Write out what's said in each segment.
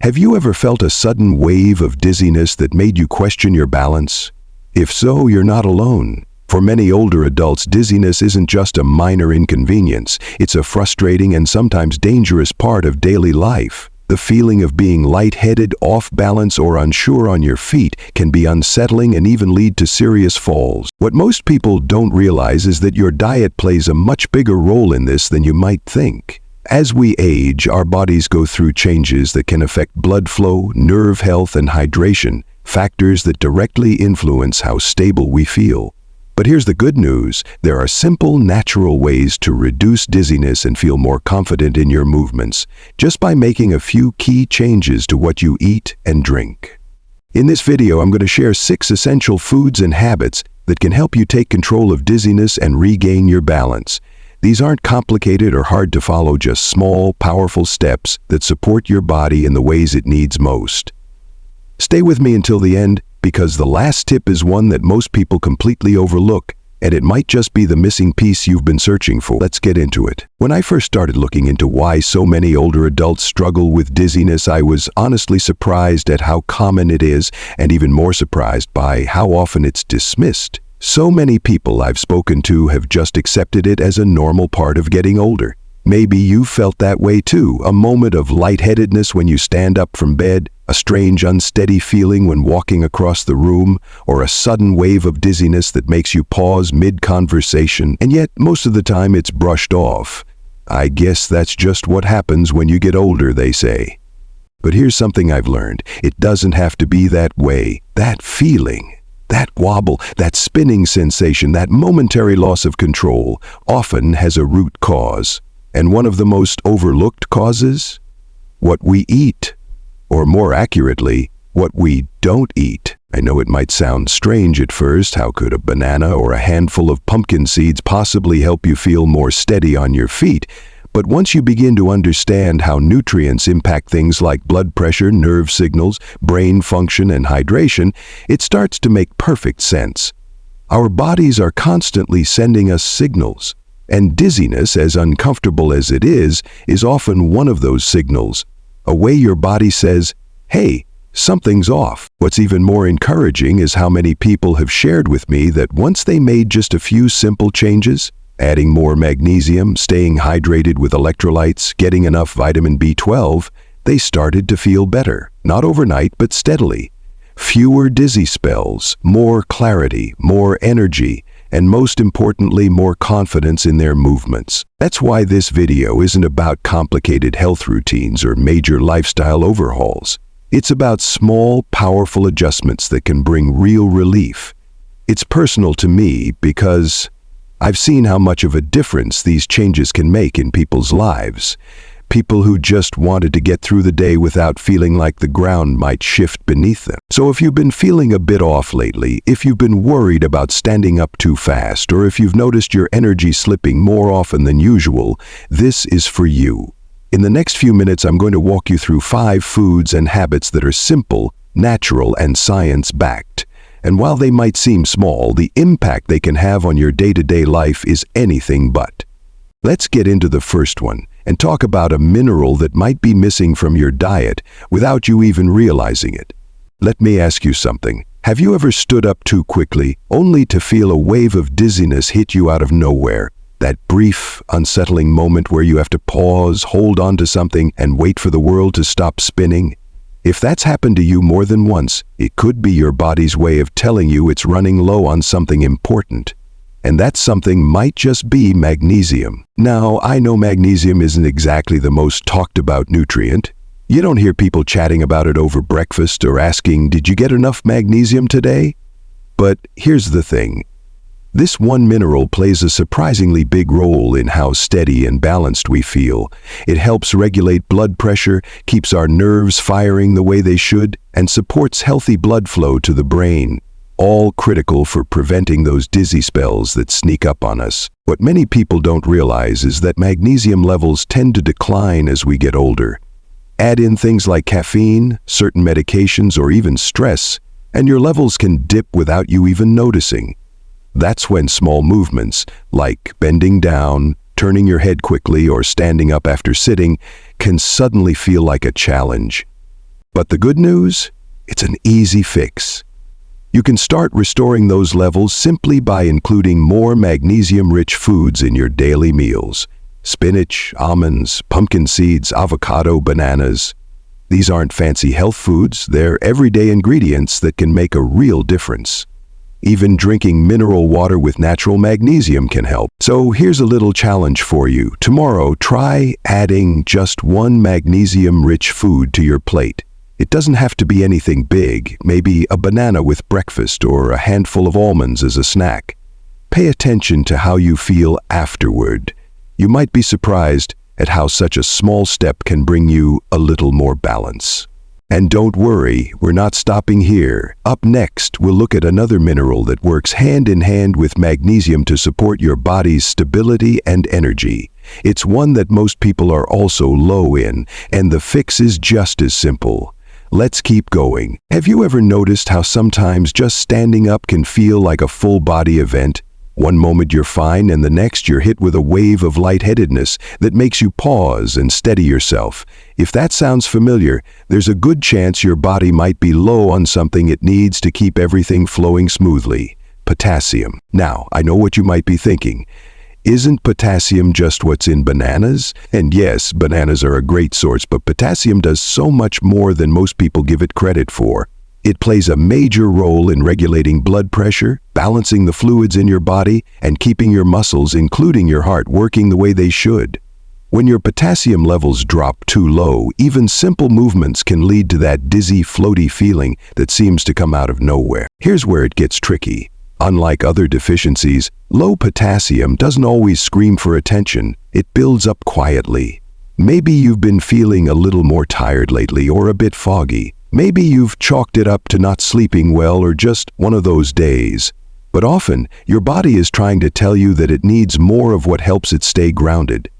Have you ever felt a sudden wave of dizziness that made you question your balance? If so, you're not alone. For many older adults, dizziness isn't just a minor inconvenience. It's a frustrating and sometimes dangerous part of daily life. The feeling of being lightheaded, off balance, or unsure on your feet can be unsettling and even lead to serious falls. What most people don't realize is that your diet plays a much bigger role in this than you might think. As we age, our bodies go through changes that can affect blood flow, nerve health, and hydration, factors that directly influence how stable we feel. But here's the good news. There are simple, natural ways to reduce dizziness and feel more confident in your movements, just by making a few key changes to what you eat and drink. In this video, I'm going to share 6 essential foods and habits that can help you take control of dizziness and regain your balance. These aren't complicated or hard to follow, just small, powerful steps that support your body in the ways it needs most. Stay with me until the end, because the last tip is one that most people completely overlook, and it might just be the missing piece you've been searching for. Let's get into it. When I first started looking into why so many older adults struggle with dizziness, I was honestly surprised at how common it is, and even more surprised by how often it's dismissed. So many people I've spoken to have just accepted it as a normal part of getting older. Maybe you felt that way too, a moment of lightheadedness when you stand up from bed, a strange unsteady feeling when walking across the room, or a sudden wave of dizziness that makes you pause mid-conversation, and yet most of the time it's brushed off. I guess that's just what happens when you get older, they say. But here's something I've learned. It doesn't have to be that way. That feeling, that wobble, that spinning sensation, that momentary loss of control often has a root cause. And one of the most overlooked causes? What we eat. Or more accurately, what we don't eat. I know it might sound strange at first. How could a banana or a handful of pumpkin seeds possibly help you feel more steady on your feet? But once you begin to understand how nutrients impact things like blood pressure, nerve signals, brain function, and hydration, it starts to make perfect sense. Our bodies are constantly sending us signals, and dizziness, as uncomfortable as it is often one of those signals. A way your body says, hey, something's off. What's even more encouraging is how many people have shared with me that once they made just a few simple changes, adding more magnesium, staying hydrated with electrolytes, getting enough vitamin B12, they started to feel better. Not overnight, but steadily. Fewer dizzy spells, more clarity, more energy, and most importantly, more confidence in their movements. That's why this video isn't about complicated health routines or major lifestyle overhauls. It's about small, powerful adjustments that can bring real relief. It's personal to me because I've seen how much of a difference these changes can make in people's lives. People who just wanted to get through the day without feeling like the ground might shift beneath them. So if you've been feeling a bit off lately, if you've been worried about standing up too fast, or if you've noticed your energy slipping more often than usual, this is for you. In the next few minutes, I'm going to walk you through 5 foods and habits that are simple, natural, and science-backed. And while they might seem small, the impact they can have on your day-to-day life is anything but. Let's get into the first one and talk about a mineral that might be missing from your diet without you even realizing it. Let me ask you something. Have you ever stood up too quickly only to feel a wave of dizziness hit you out of nowhere? That brief, unsettling moment where you have to pause, hold on to something, and wait for the world to stop spinning? If that's happened to you more than once, it could be your body's way of telling you it's running low on something important. And that something might just be magnesium. Now, I know magnesium isn't exactly the most talked about nutrient. You don't hear people chatting about it over breakfast or asking, did you get enough magnesium today? But here's the thing. This one mineral plays a surprisingly big role in how steady and balanced we feel. It helps regulate blood pressure, keeps our nerves firing the way they should, and supports healthy blood flow to the brain. All critical for preventing those dizzy spells that sneak up on us. What many people don't realize is that magnesium levels tend to decline as we get older. Add in things like caffeine, certain medications, or even stress, and your levels can dip without you even noticing. That's when small movements, like bending down, turning your head quickly, or standing up after sitting, can suddenly feel like a challenge. But the good news? It's an easy fix. You can start restoring those levels simply by including more magnesium-rich foods in your daily meals. Spinach, almonds, pumpkin seeds, avocado, bananas. These aren't fancy health foods, they're everyday ingredients that can make a real difference. Even drinking mineral water with natural magnesium can help. So here's a little challenge for you. Tomorrow, try adding just one magnesium-rich food to your plate. It doesn't have to be anything big, maybe a banana with breakfast or a handful of almonds as a snack. Pay attention to how you feel afterward. You might be surprised at how such a small step can bring you a little more balance. And don't worry, we're not stopping here. Up next, we'll look at another mineral that works hand in hand with magnesium to support your body's stability and energy. It's one that most people are also low in, and the fix is just as simple. Let's keep going. Have you ever noticed how sometimes just standing up can feel like a full-body event? One moment you're fine, and the next you're hit with a wave of lightheadedness that makes you pause and steady yourself. If that sounds familiar, there's a good chance your body might be low on something it needs to keep everything flowing smoothly. Potassium. Now, I know what you might be thinking. Isn't potassium just what's in bananas? And yes, bananas are a great source, but potassium does so much more than most people give it credit for. It plays a major role in regulating blood pressure, balancing the fluids in your body, and keeping your muscles, including your heart, working the way they should. When your potassium levels drop too low, even simple movements can lead to that dizzy, floaty feeling that seems to come out of nowhere. Here's where it gets tricky. Unlike other deficiencies, low potassium doesn't always scream for attention. It builds up quietly. Maybe you've been feeling a little more tired lately or a bit foggy. Maybe you've chalked it up to not sleeping well or just one of those days. But often, your body is trying to tell you that it needs more of what helps it stay grounded.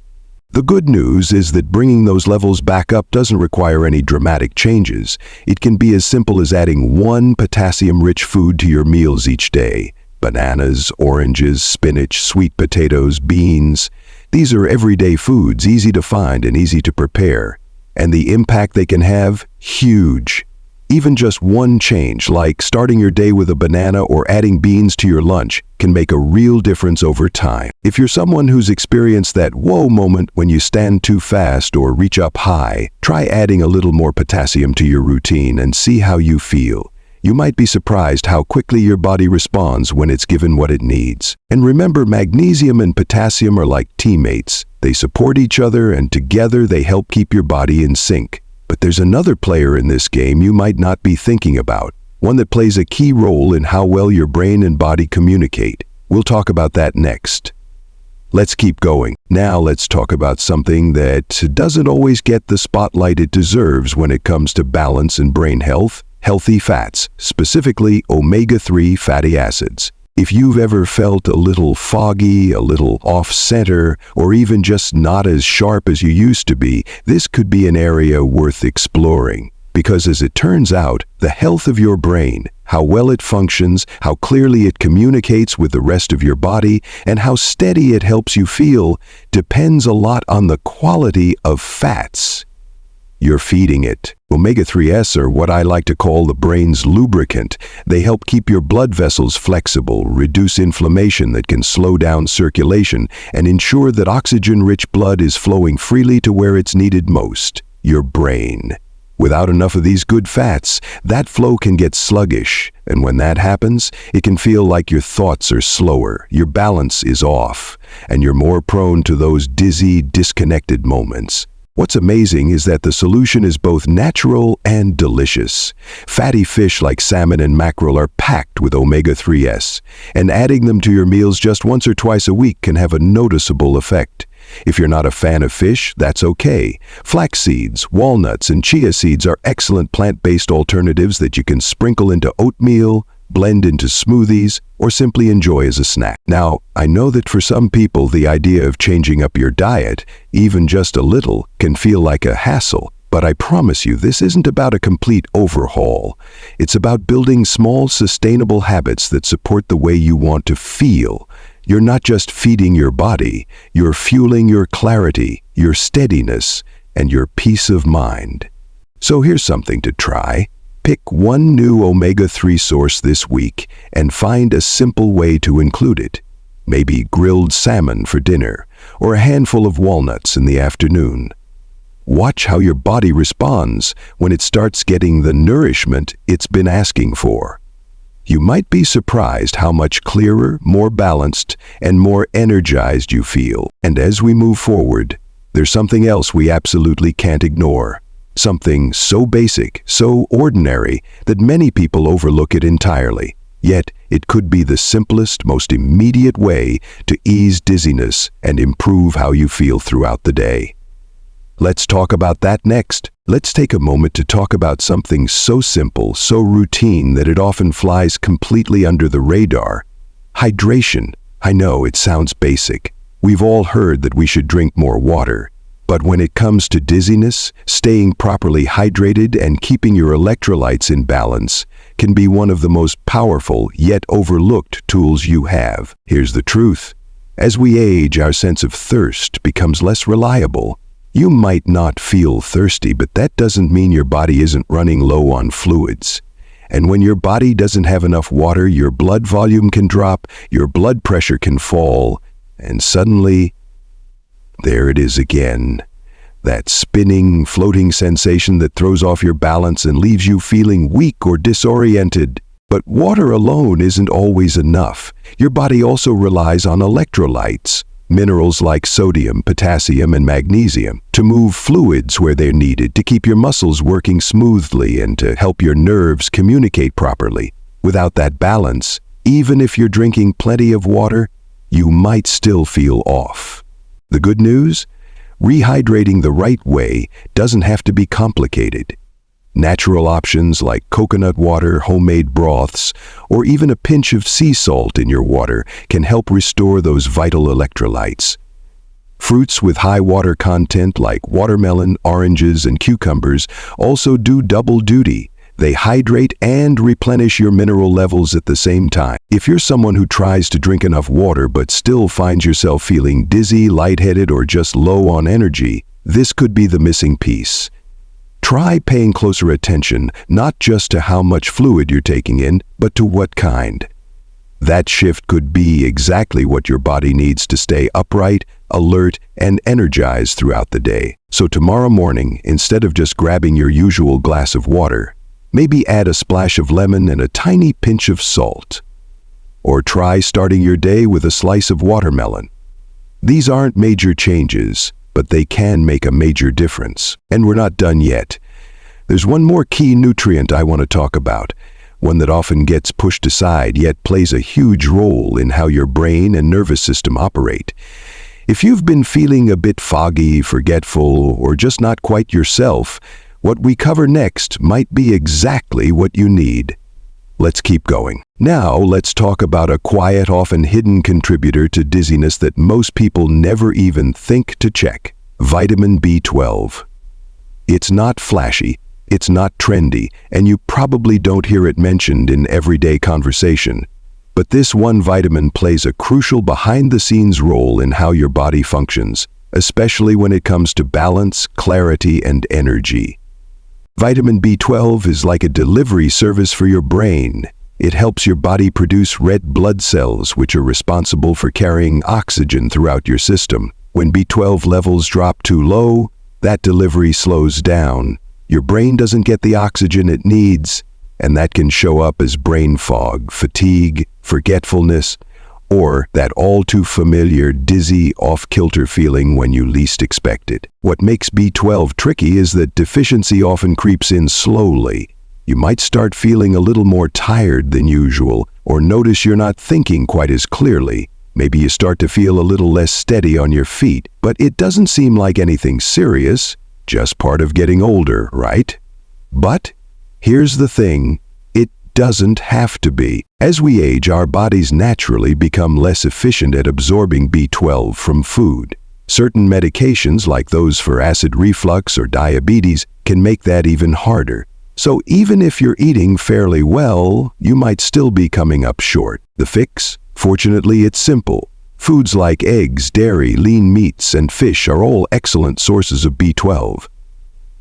The good news is that bringing those levels back up doesn't require any dramatic changes. It can be as simple as adding one potassium-rich food to your meals each day. Bananas, oranges, spinach, sweet potatoes, beans. These are everyday foods, easy to find and easy to prepare. And the impact they can have, huge. Even just one change, like starting your day with a banana or adding beans to your lunch, can make a real difference over time. If you're someone who's experienced that whoa moment when you stand too fast or reach up high, try adding a little more potassium to your routine and see how you feel. You might be surprised how quickly your body responds when it's given what it needs. And remember, magnesium and potassium are like teammates. They support each other, and together they help keep your body in sync. But there's another player in this game you might not be thinking about, one that plays a key role in how well your brain and body communicate. We'll talk about that next. Let's keep going. Now let's talk about something that doesn't always get the spotlight it deserves when it comes to balance and brain health: healthy fats, specifically omega-3 fatty acids. If you've ever felt a little foggy, a little off-center, or even just not as sharp as you used to be, this could be an area worth exploring. Because as it turns out, the health of your brain, how well it functions, how clearly it communicates with the rest of your body, and how steady it helps you feel, depends a lot on the quality of fats you're feeding it. Omega-3s are what I like to call the brain's lubricant. They help keep your blood vessels flexible, reduce inflammation that can slow down circulation, and ensure that oxygen-rich blood is flowing freely to where it's needed most: your brain. Without enough of these good fats, that flow can get sluggish, and when that happens, it can feel like your thoughts are slower, your balance is off, and you're more prone to those dizzy, disconnected moments. What's amazing is that the solution is both natural and delicious. Fatty fish like salmon and mackerel are packed with omega-3s, and adding them to your meals just once or twice a week can have a noticeable effect. If you're not a fan of fish, that's okay. Flax seeds, walnuts, and chia seeds are excellent plant-based alternatives that you can sprinkle into oatmeal, blend into smoothies, or simply enjoy as a snack. Now, I know that for some people the idea of changing up your diet, even just a little, can feel like a hassle. But I promise you, this isn't about a complete overhaul. It's about building small, sustainable habits that support the way you want to feel. You're not just feeding your body, you're fueling your clarity, your steadiness, and your peace of mind. So here's something to try. Pick one new omega-3 source this week and find a simple way to include it. Maybe grilled salmon for dinner, or a handful of walnuts in the afternoon. Watch how your body responds when it starts getting the nourishment it's been asking for. You might be surprised how much clearer, more balanced, and more energized you feel. And as we move forward, there's something else we absolutely can't ignore. Something so basic, so ordinary, that many people overlook it entirely. Yet, it could be the simplest, most immediate way to ease dizziness and improve how you feel throughout the day. Let's talk about that next. Let's take a moment to talk about something so simple, so routine that it often flies completely under the radar. Hydration. I know it sounds basic. We've all heard that we should drink more water. But when it comes to dizziness, staying properly hydrated and keeping your electrolytes in balance can be one of the most powerful yet overlooked tools you have. Here's the truth. As we age, our sense of thirst becomes less reliable. You might not feel thirsty, but that doesn't mean your body isn't running low on fluids. And when your body doesn't have enough water, your blood volume can drop, your blood pressure can fall, and suddenly, there it is again. That spinning, floating sensation that throws off your balance and leaves you feeling weak or disoriented. But water alone isn't always enough. Your body also relies on electrolytes, minerals like sodium, potassium, and magnesium, to move fluids where they're needed, to keep your muscles working smoothly, and to help your nerves communicate properly. Without that balance, even if you're drinking plenty of water, you might still feel off. The good news? Rehydrating the right way doesn't have to be complicated. Natural options like coconut water, homemade broths, or even a pinch of sea salt in your water can help restore those vital electrolytes. Fruits with high water content like watermelon, oranges, and cucumbers also do double duty. They hydrate and replenish your mineral levels at the same time. If you're someone who tries to drink enough water but still finds yourself feeling dizzy, lightheaded, or just low on energy, this could be the missing piece. Try paying closer attention, not just to how much fluid you're taking in, but to what kind. That shift could be exactly what your body needs to stay upright, alert, and energized throughout the day. So tomorrow morning, instead of just grabbing your usual glass of water, maybe add a splash of lemon and a tiny pinch of salt. Or try starting your day with a slice of watermelon. These aren't major changes, but they can make a major difference. And we're not done yet. There's one more key nutrient I want to talk about, one that often gets pushed aside yet plays a huge role in how your brain and nervous system operate. If you've been feeling a bit foggy, forgetful, or just not quite yourself, what we cover next might be exactly what you need. Let's keep going. Now let's talk about a quiet, often hidden contributor to dizziness that most people never even think to check: vitamin B12. It's not flashy, it's not trendy, and you probably don't hear it mentioned in everyday conversation. But this one vitamin plays a crucial behind-the-scenes role in how your body functions, especially when it comes to balance, clarity, and energy. Vitamin B12 is like a delivery service for your brain. It helps your body produce red blood cells, which are responsible for carrying oxygen throughout your system. When B12 levels drop too low, that delivery slows down. Your brain doesn't get the oxygen it needs, and that can show up as brain fog, fatigue, forgetfulness, or that all-too-familiar dizzy, off-kilter feeling when you least expect it. What makes B12 tricky is that deficiency often creeps in slowly. You might start feeling a little more tired than usual, or notice you're not thinking quite as clearly. Maybe you start to feel a little less steady on your feet, but it doesn't seem like anything serious, just part of getting older, right? But here's the thing. Doesn't have to be. As we age, our bodies naturally become less efficient at absorbing B12 from food. Certain medications, like those for acid reflux or diabetes, can make that even harder. So even if you're eating fairly well, you might still be coming up short. The fix? Fortunately, it's simple. Foods like eggs, dairy, lean meats, and fish are all excellent sources of B12.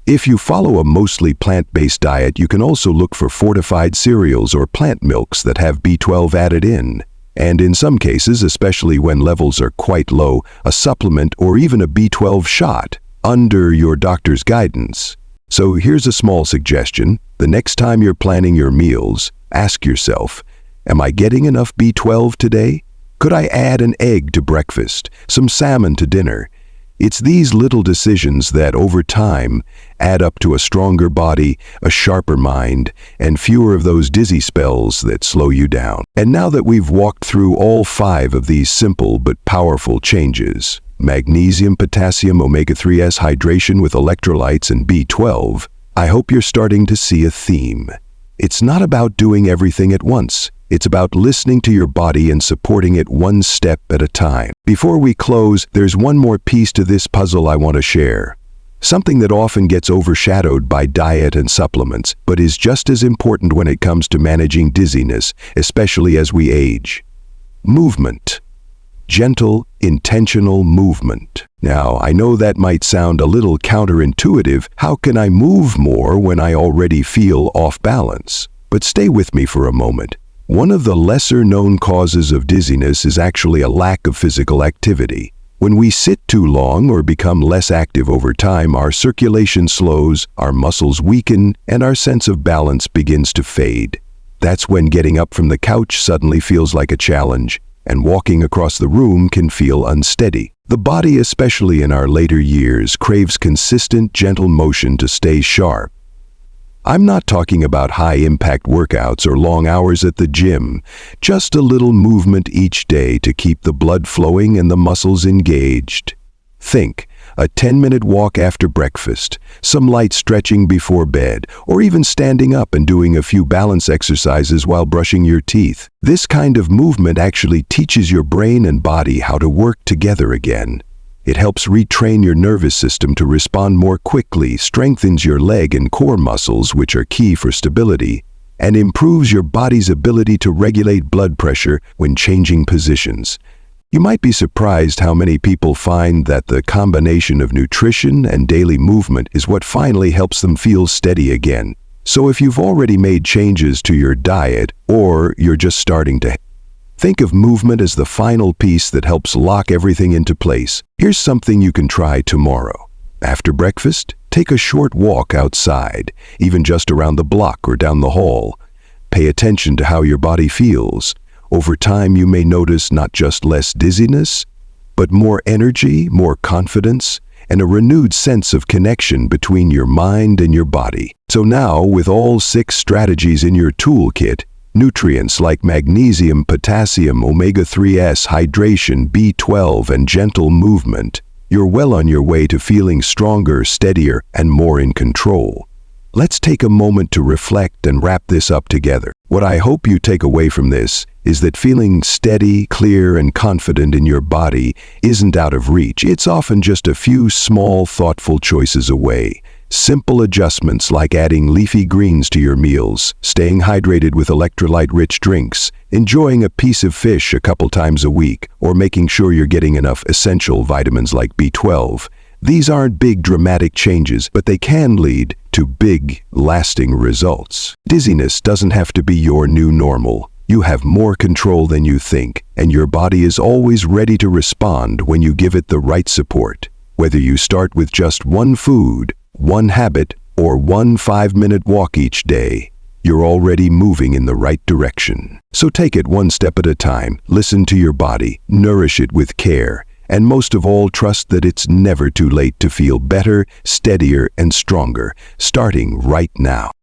If you follow a mostly plant-based diet, you can also look for fortified cereals or plant milks that have B12 added in. And in some cases, especially when levels are quite low, a supplement or even a B12 shot under your doctor's guidance. So here's a small suggestion. The next time you're planning your meals, ask yourself, am I getting enough B12 today? Could I add an egg to breakfast, some salmon to dinner? It's these little decisions that, over time, add up to a stronger body, a sharper mind, and fewer of those dizzy spells that slow you down. And now that we've walked through all 5 of these simple but powerful changes, magnesium, potassium, omega-3s, hydration with electrolytes, and B12, I hope you're starting to see a theme. It's not about doing everything at once. It's about listening to your body and supporting it one step at a time. Before we close, there's one more piece to this puzzle I want to share. Something that often gets overshadowed by diet and supplements, but is just as important when it comes to managing dizziness, especially as we age. Movement. Gentle, intentional movement. Now, I know that might sound a little counterintuitive. How can I move more when I already feel off balance? But stay with me for a moment. One of the lesser-known causes of dizziness is actually a lack of physical activity. When we sit too long or become less active over time, our circulation slows, our muscles weaken, and our sense of balance begins to fade. That's when getting up from the couch suddenly feels like a challenge, and walking across the room can feel unsteady. The body, especially in our later years, craves consistent, gentle motion to stay sharp. I'm not talking about high-impact workouts or long hours at the gym, just a little movement each day to keep the blood flowing and the muscles engaged. Think, a 10-minute walk after breakfast, some light stretching before bed, or even standing up and doing a few balance exercises while brushing your teeth. This kind of movement actually teaches your brain and body how to work together again. It helps retrain your nervous system to respond more quickly, strengthens your leg and core muscles, which are key for stability, and improves your body's ability to regulate blood pressure when changing positions. You might be surprised how many people find that the combination of nutrition and daily movement is what finally helps them feel steady again. So if you've already made changes to your diet, or you're just starting to, think of movement as the final piece that helps lock everything into place. Here's something you can try tomorrow. After breakfast, take a short walk outside, even just around the block or down the hall. Pay attention to how your body feels. Over time, you may notice not just less dizziness, but more energy, more confidence, and a renewed sense of connection between your mind and your body. So now, with all 6 strategies in your toolkit, nutrients like magnesium, potassium, omega-3s, hydration, B12, and gentle movement, you're well on your way to feeling stronger, steadier, and more in control. Let's take a moment to reflect and wrap this up together. What I hope you take away from this is that feeling steady, clear, and confident in your body isn't out of reach. It's often just a few small, thoughtful choices away. Simple adjustments like adding leafy greens to your meals, staying hydrated with electrolyte-rich drinks, enjoying a piece of fish a couple times a week, or making sure you're getting enough essential vitamins like B12. These aren't big dramatic changes, but they can lead to big, lasting results. Dizziness doesn't have to be your new normal. You have more control than you think, and your body is always ready to respond when you give it the right support. Whether you start with just one food, one habit, or one 5-minute walk each day, you're already moving in the right direction. So take it one step at a time, listen to your body, nourish it with care, and most of all, trust that it's never too late to feel better, steadier, and stronger, starting right now.